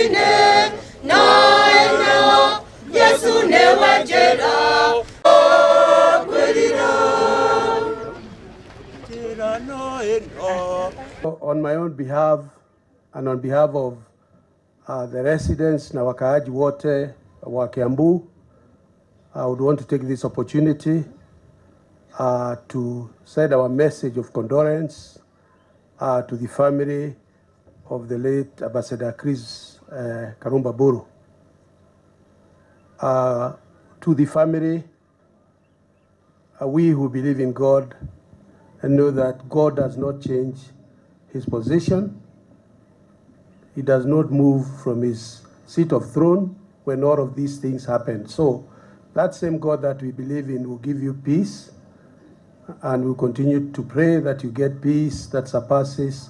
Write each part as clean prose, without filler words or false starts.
On my own behalf and on behalf of the residents na wakaaji wote wa Kiambu, I would want to take this opportunity to send our message of condolence to the family of the late Ambassador Chris Karumba Mburu. To the family, we who believe in God and know that God does not change his position. He does not move from his seat of throne when all of these things happen. So that same God that we believe in will give you peace, and we'll continue to pray that you get peace that surpasses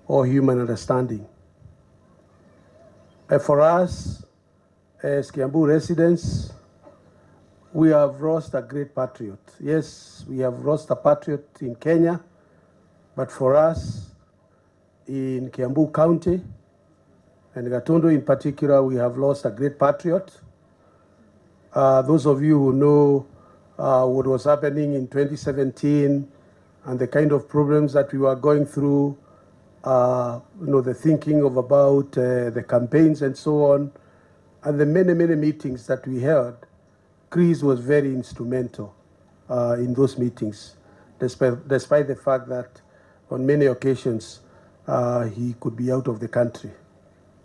all human understanding. For us, as Kiambu residents, we have lost a great patriot. Yes, we have lost a patriot in Kenya, but for us, in Kiambu County, and Gatundu in particular, we have lost a great patriot. Those of you who know what was happening in 2017 and the kind of problems that we were going through, the thinking of about the campaigns and so on, and the many, many meetings that we held, Chris was very instrumental in those meetings, despite the fact that on many occasions he could be out of the country.